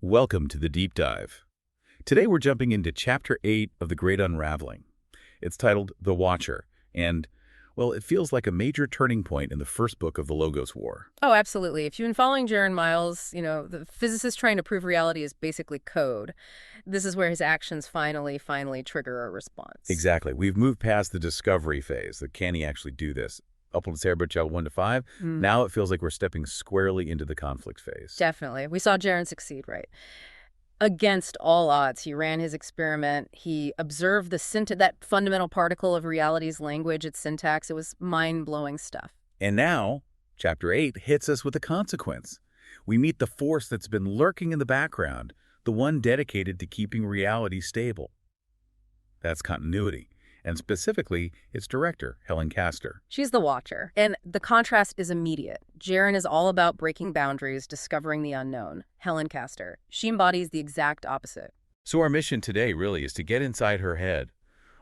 Welcome to the Deep Dive. Today we're jumping into Chapter 8 of The Great Unraveling. It's titled The Watcher, and, well, it feels like a major turning point in the first book of the Logos War. Oh, absolutely. If you've been following Jaron Miles, the physicist trying to prove reality is basically code. This is where his actions finally trigger a response. Exactly. We've moved past the discovery phase, the can he actually do this? Upward Sarah Bk1Ch8 1 to 5. Now it feels like we're stepping squarely into the conflict phase. Definitely. We saw Jaron succeed, right? Against all odds, he ran his experiment. He observed that fundamental particle of reality's language, its syntax. It was mind-blowing stuff. And now, Chapter 8 hits us with a consequence. We meet the force that's been lurking in the background, the one dedicated to keeping reality stable. That's continuity. And specifically, its director, Helen Castor. She's the Watcher. And the contrast is immediate. Jaron is all about breaking boundaries, discovering the unknown. Helen Castor. She embodies the exact opposite. So our mission today really is to get inside her head,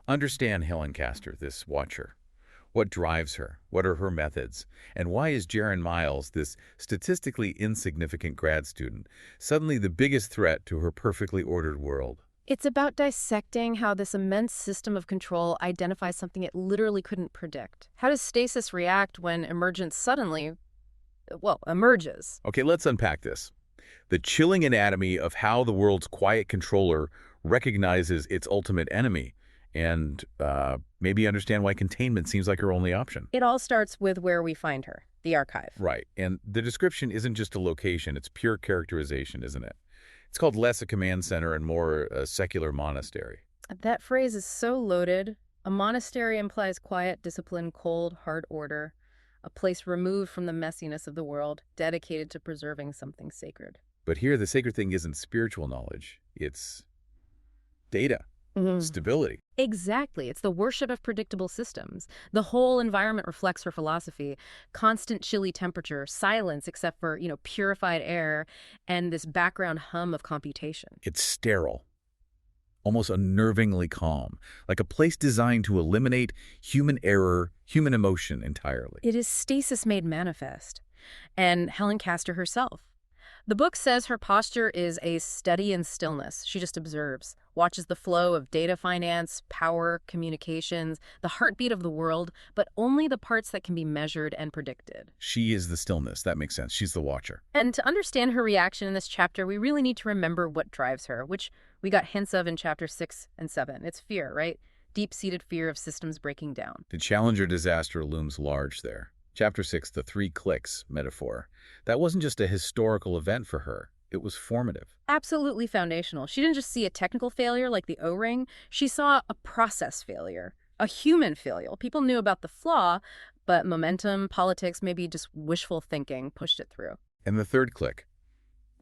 understand Helen Castor, this Watcher. What drives her? What are her methods? And why is Jaron Miles, this statistically insignificant grad student, suddenly the biggest threat to her perfectly ordered world? It's about dissecting how this immense system of control identifies something it literally couldn't predict. How does stasis react when emergence suddenly, emerges? Okay, let's unpack this. The chilling anatomy of how the world's quiet controller recognizes its ultimate enemy, and maybe understand why containment seems like her only option. It all starts with where we find her, the archive. Right, and the description isn't just a location, it's pure characterization, isn't it? It's called less a command center and more a secular monastery. That phrase is so loaded. A monastery implies quiet, discipline, cold, hard order, a place removed from the messiness of the world, dedicated to preserving something sacred. But here, the sacred thing isn't spiritual knowledge. It's data, stability. Exactly. It's the worship of predictable systems. The whole environment reflects her philosophy. Constant chilly temperature, silence except for, purified air, and this background hum of computation. It's sterile, almost unnervingly calm, like a place designed to eliminate human error, human emotion entirely. It is stasis made manifest. And Helen Castor herself. The book says her posture is a study in stillness. She just observes, watches the flow of data finance, power, communications, the heartbeat of the world, but only the parts that can be measured and predicted. She is the stillness. That makes sense. She's the Watcher. And to understand her reaction in this chapter, we really need to remember what drives her, which we got hints of in Chapter 6 and 7. It's fear, right? Deep-seated fear of systems breaking down. The Challenger disaster looms large there. Chapter 6, the 3 clicks metaphor. That wasn't just a historical event for her. It was formative. Absolutely foundational. She didn't just see a technical failure like the O-ring. She saw a process failure, a human failure. People knew about the flaw, but momentum, politics, maybe just wishful thinking pushed it through. And the 3rd click.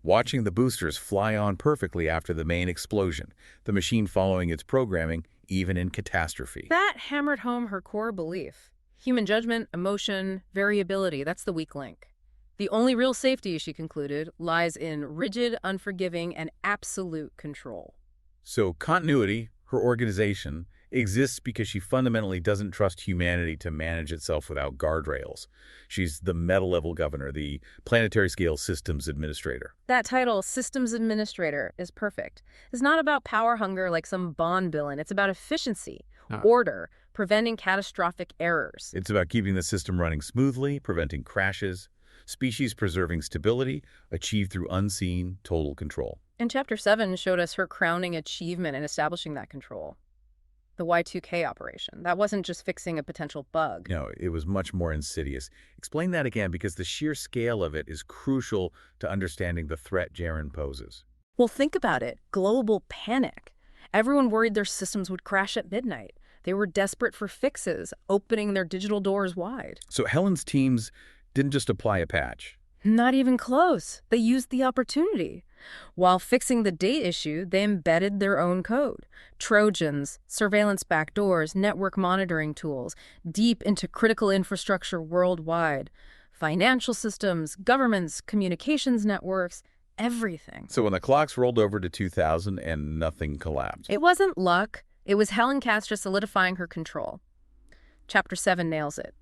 Watching the boosters fly on perfectly after the main explosion, the machine following its programming, even in catastrophe. That hammered home her core belief. Human judgment, emotion, variability, that's the weak link. The only real safety, she concluded, lies in rigid, unforgiving, and absolute control. So continuity, her organization, exists because she fundamentally doesn't trust humanity to manage itself without guardrails. She's the meta-level governor, the planetary-scale systems administrator. That title, systems administrator, is perfect. It's not about power hunger like some Bond villain. It's about efficiency, order, preventing catastrophic errors. It's about keeping the system running smoothly, preventing crashes, species preserving stability, achieved through unseen, total control. And Chapter 7 showed us her crowning achievement in establishing that control. The Y2K operation. That wasn't just fixing a potential bug. No, it was much more insidious. Explain that again, because the sheer scale of it is crucial to understanding the threat Jaron poses. Well, think about it. Global panic. Everyone worried their systems would crash at midnight. They were desperate for fixes, opening their digital doors wide. So Helen's teams didn't just apply a patch. Not even close. They used the opportunity. While fixing the date issue, they embedded their own code. Trojans, surveillance backdoors, network monitoring tools, deep into critical infrastructure worldwide. Financial systems, governments, communications networks, everything. So when the clocks rolled over to 2000 and nothing collapsed. It wasn't luck. It was Helen Castor solidifying her control. Chapter 7 nails it.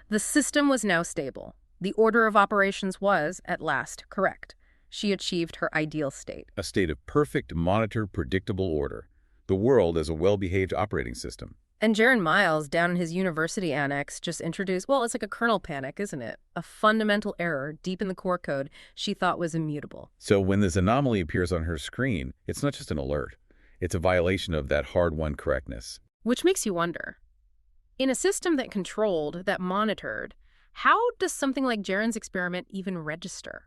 The system was now stable. The order of operations was, at last, correct. She achieved her ideal state. A state of perfect, monitored, predictable order. The world as a well-behaved operating system. And Jaron Miles, down in his university annex, just introduced, well, it's like a kernel panic, isn't it? A fundamental error deep in the core code she thought was immutable. So when this anomaly appears on her screen, it's not just an alert. It's a violation of that hard-won correctness. Which makes you wonder, in a system that controlled, that monitored, how does something like Jaron's experiment even register?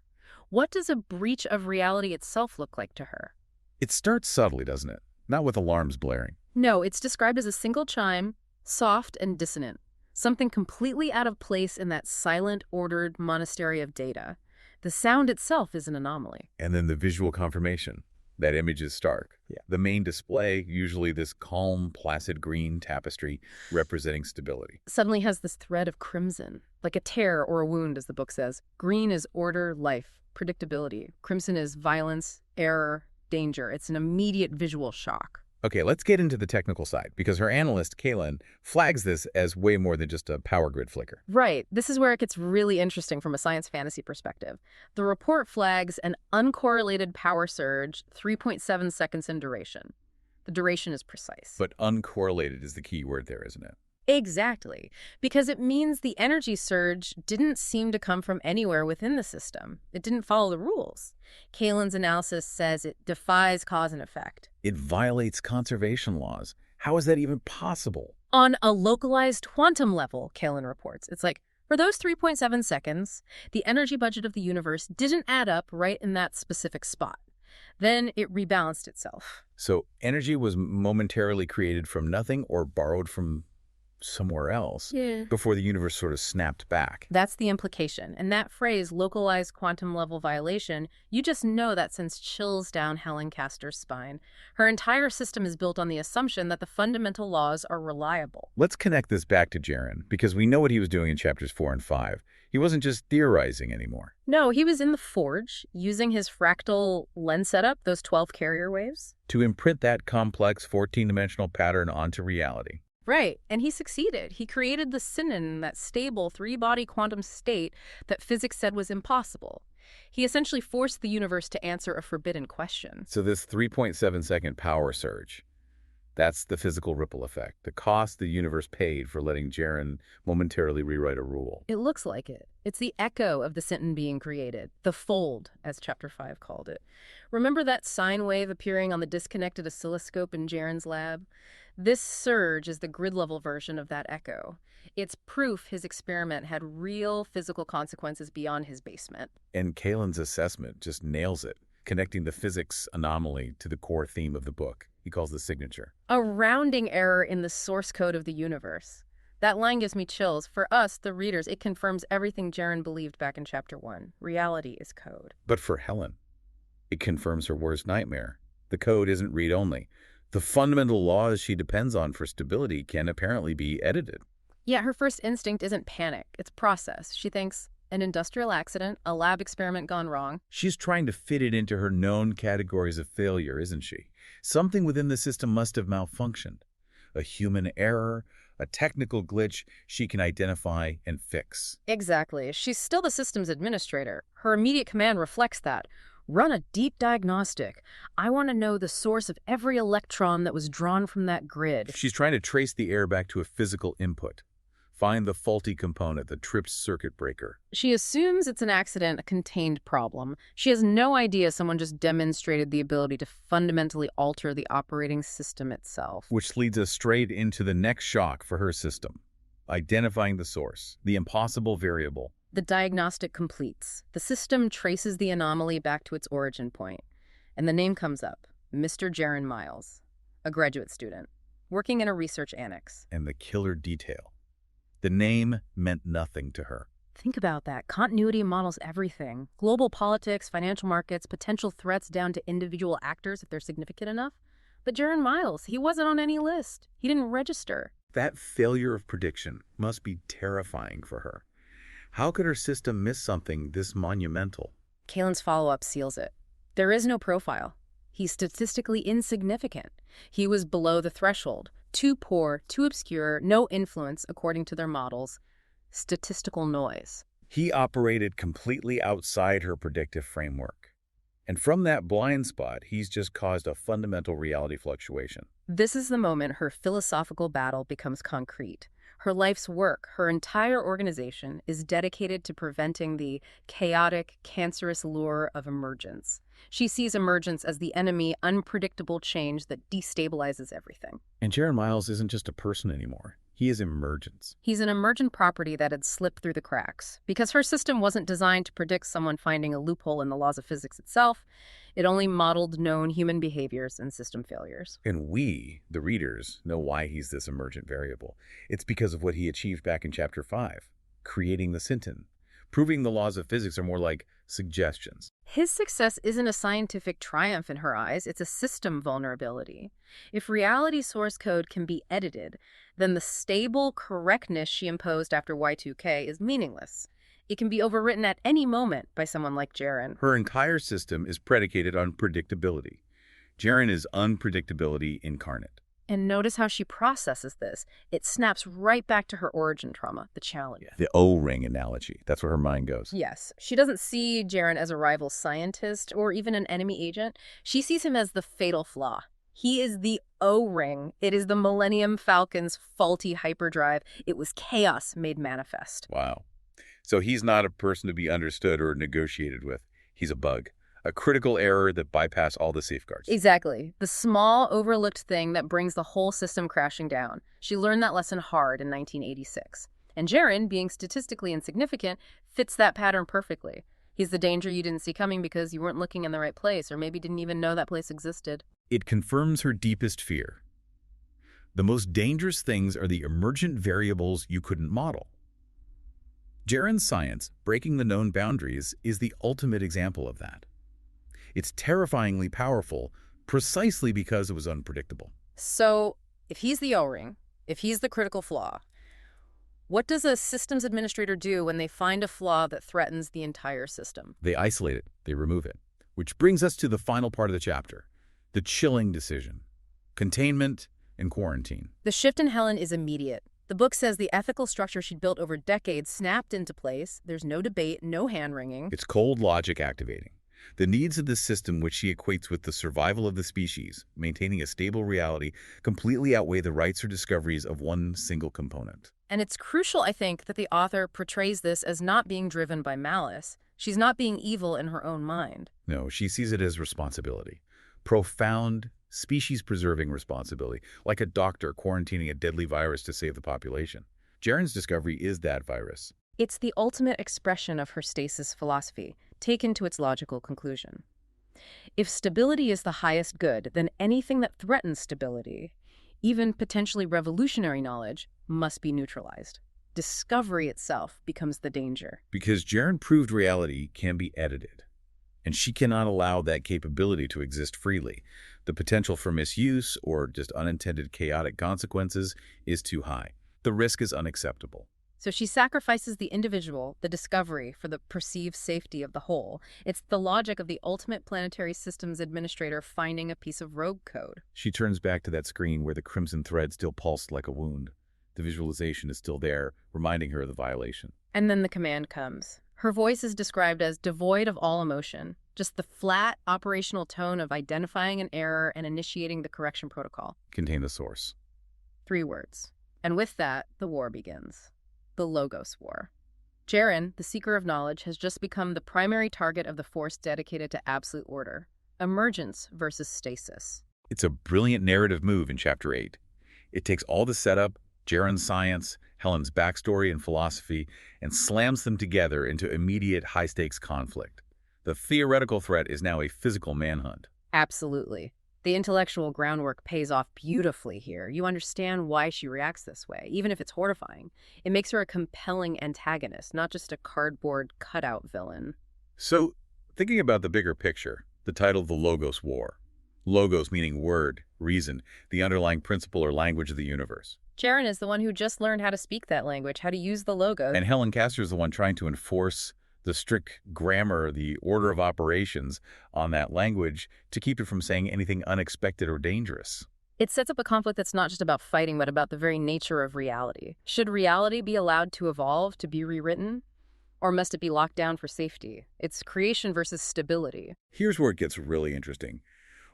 What does a breach of reality itself look like to her? It starts subtly, doesn't it? Not with alarms blaring. No, it's described as a single chime, soft and dissonant, something completely out of place in that silent, ordered monastery of data. The sound itself is an anomaly. And then the visual confirmation. That image is stark. Yeah. The main display, usually this calm, placid green tapestry representing stability. Suddenly has this thread of crimson, like a tear or a wound, as the book says. Green is order, life, predictability. Crimson is violence, error, danger. It's an immediate visual shock. Okay, let's get into the technical side, because her analyst, Kaylin, flags this as way more than just a power grid flicker. Right. This is where it gets really interesting from a science fantasy perspective. The report flags an uncorrelated power surge, 3.7 seconds in duration. The duration is precise. But uncorrelated is the key word there, isn't it? Exactly, because it means the energy surge didn't seem to come from anywhere within the system. It didn't follow the rules. Kaylin's analysis says it defies cause and effect. It violates conservation laws. How is that even possible? On a localized quantum level, Kaylin reports, it's like, for those 3.7 seconds, the energy budget of the universe didn't add up right in that specific spot. Then it rebalanced itself. So energy was momentarily created from nothing or borrowed from somewhere else before the universe sort of snapped back. That's the implication. And that phrase, localized quantum level violation, you just know that sends chills down Helen Castor's spine. Her entire system is built on the assumption that the fundamental laws are reliable. Let's connect this back to Jaron, because we know what he was doing in chapters 4 and 5. He wasn't just theorizing anymore. No, he was in the forge, using his fractal lens setup, those 12 carrier waves. To imprint that complex 14-dimensional pattern onto reality. Right, and he succeeded. He created the synon, that stable three-body quantum state that physics said was impossible. He essentially forced the universe to answer a forbidden question. So this 3.7-second power surge, that's the physical ripple effect, the cost the universe paid for letting Jaron momentarily rewrite a rule. It looks like it. It's the echo of the synon being created, the fold, as Chapter 5 called it. Remember that sine wave appearing on the disconnected oscilloscope in Jaron's lab? This surge is the grid-level version of that echo. It's proof his experiment had real physical consequences beyond his basement. And Kaylin's assessment just nails it, connecting the physics anomaly to the core theme of the book. He calls the signature. A rounding error in the source code of the universe. That line gives me chills. For us, the readers, it confirms everything Jaron believed back in Chapter 1. Reality is code. But for Helen, it confirms her worst nightmare. The code isn't read-only. The fundamental laws she depends on for stability can apparently be edited. Yeah, her first instinct isn't panic. It's process. She thinks, an industrial accident, a lab experiment gone wrong. She's trying to fit it into her known categories of failure, isn't she? Something within the system must have malfunctioned. A human error, a technical glitch she can identify and fix. Exactly. She's still the systems administrator. Her immediate command reflects that. Run a deep diagnostic. I want to know the source of every electron that was drawn from that grid. She's trying to trace the error back to a physical input. Find the faulty component, the tripped circuit breaker. She assumes it's an accident, a contained problem. She has no idea someone just demonstrated the ability to fundamentally alter the operating system itself. Which leads us straight into the next shock for her system. Identifying the source, the impossible variable. The diagnostic completes. The system traces the anomaly back to its origin point. And the name comes up, Mr. Jaron Miles, a graduate student, working in a research annex. And the killer detail. The name meant nothing to her. Think about that. Continuity models everything. Global politics, financial markets, potential threats down to individual actors if they're significant enough. But Jaron Miles, he wasn't on any list. He didn't register. That failure of prediction must be terrifying for her. How could her system miss something this monumental? Kaylin's follow-up seals it. There is no profile. He's statistically insignificant. He was below the threshold. Too poor, too obscure, no influence according to their models. Statistical noise. He operated completely outside her predictive framework. And from that blind spot, he's just caused a fundamental reality fluctuation. This is the moment her philosophical battle becomes concrete. Her life's work, her entire organization, is dedicated to preventing the chaotic, cancerous lure of emergence. She sees emergence as the enemy, unpredictable change that destabilizes everything. And Jaron Miles isn't just a person anymore. He is emergence. He's an emergent property that had slipped through the cracks. Because her system wasn't designed to predict someone finding a loophole in the laws of physics itself, it only modeled known human behaviors and system failures. And we, the readers, know why he's this emergent variable. It's because of what he achieved back in Chapter 5, creating the Synton, proving the laws of physics are more like suggestions. His success isn't a scientific triumph in her eyes, it's a system vulnerability. If reality source code can be edited, then the stable correctness she imposed after Y2K is meaningless. It can be overwritten at any moment by someone like Jaron. Her entire system is predicated on predictability. Jaron is unpredictability incarnate. And notice how she processes this. It snaps right back to her origin trauma, the challenge. The O-ring analogy. That's where her mind goes. Yes. She doesn't see Jaron as a rival scientist or even an enemy agent. She sees him as the fatal flaw. He is the O-ring. It is the Millennium Falcon's faulty hyperdrive. It was chaos made manifest. Wow. So he's not a person to be understood or negotiated with. He's a bug. A critical error that bypassed all the safeguards. Exactly. The small, overlooked thing that brings the whole system crashing down. She learned that lesson hard in 1986. And Jaron, being statistically insignificant, fits that pattern perfectly. He's the danger you didn't see coming because you weren't looking in the right place, or maybe didn't even know that place existed. It confirms her deepest fear. The most dangerous things are the emergent variables you couldn't model. Jaron's science, breaking the known boundaries, is the ultimate example of that. It's terrifyingly powerful precisely because it was unpredictable. So, if he's the O-ring, if he's the critical flaw, what does a systems administrator do when they find a flaw that threatens the entire system? They isolate it, they remove it. Which brings us to the final part of the chapter, the chilling decision: containment and quarantine. The shift in Helen is immediate. The book says the ethical structure she'd built over decades snapped into place. There's no debate, no hand-wringing. It's cold logic activating. The needs of this system, which she equates with the survival of the species, maintaining a stable reality, completely outweigh the rights or discoveries of one single component. And it's crucial, I think, that the author portrays this as not being driven by malice. She's not being evil in her own mind. No, she sees it as responsibility. Profound, species-preserving responsibility, like a doctor quarantining a deadly virus to save the population. Jaron's discovery is that virus. It's the ultimate expression of her stasis philosophy, taken to its logical conclusion. If stability is the highest good, then anything that threatens stability, even potentially revolutionary knowledge, must be neutralized. Discovery itself becomes the danger. Because Jaron proved reality can be edited, and she cannot allow that capability to exist freely. The potential for misuse or just unintended chaotic consequences is too high. The risk is unacceptable. So she sacrifices the individual, the discovery, for the perceived safety of the whole. It's the logic of the ultimate planetary systems administrator finding a piece of rogue code. She turns back to that screen where the crimson thread still pulsed like a wound. The visualization is still there, reminding her of the violation. And then the command comes. Her voice is described as devoid of all emotion, just the flat operational tone of identifying an error and initiating the correction protocol. Contain the source. 3 words. And with that, the war begins. The Logos War. Jaron, the seeker of knowledge, has just become the primary target of the force dedicated to absolute order. Emergence versus stasis. It's a brilliant narrative move in Chapter 8. It takes all the setup, Jaron's science, Helen's backstory and philosophy, and slams them together into immediate high-stakes conflict. The theoretical threat is now a physical manhunt. Absolutely. The intellectual groundwork pays off beautifully here. You understand why she reacts this way, even if it's horrifying. It makes her a compelling antagonist, not just a cardboard cutout villain. So, thinking about the bigger picture, the title of the Logos War. Logos meaning word, reason, the underlying principle or language of the universe. Jaron is the one who just learned how to speak that language, how to use the logos. And Helen Castor is the one trying to enforce the strict grammar, the order of operations on that language to keep it from saying anything unexpected or dangerous. It sets up a conflict that's not just about fighting, but about the very nature of reality. Should reality be allowed to evolve, to be rewritten? Or must it be locked down for safety? It's creation versus stability. Here's where it gets really interesting.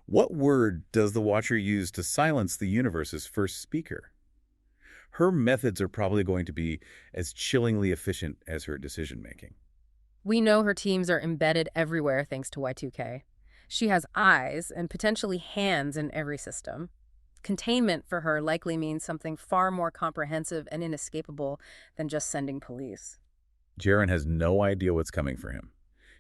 What word does the Watcher use to silence the universe's first speaker? Her methods are probably going to be as chillingly efficient as her decision-making. We know her teams are embedded everywhere thanks to Y2K. She has eyes and potentially hands in every system. Containment for her likely means something far more comprehensive and inescapable than just sending police. Jaren has no idea what's coming for him.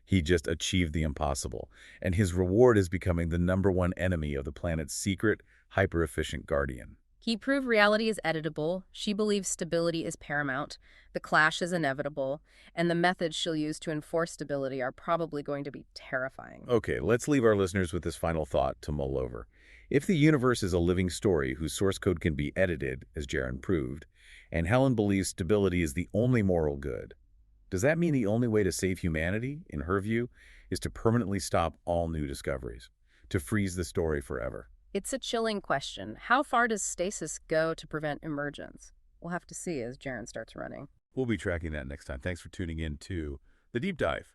He just achieved the impossible, and his reward is becoming the #1 enemy of the planet's secret, hyper-efficient guardian. He proved reality is editable, she believes stability is paramount, the clash is inevitable, and the methods she'll use to enforce stability are probably going to be terrifying. Okay, let's leave our listeners with this final thought to mull over. If the universe is a living story whose source code can be edited, as Jaren proved, and Helen believes stability is the only moral good, does that mean the only way to save humanity, in her view, is to permanently stop all new discoveries, to freeze the story forever? It's a chilling question. How far does stasis go to prevent emergence? We'll have to see as Jaren starts running. We'll be tracking that next time. Thanks for tuning in to The Deep Dive.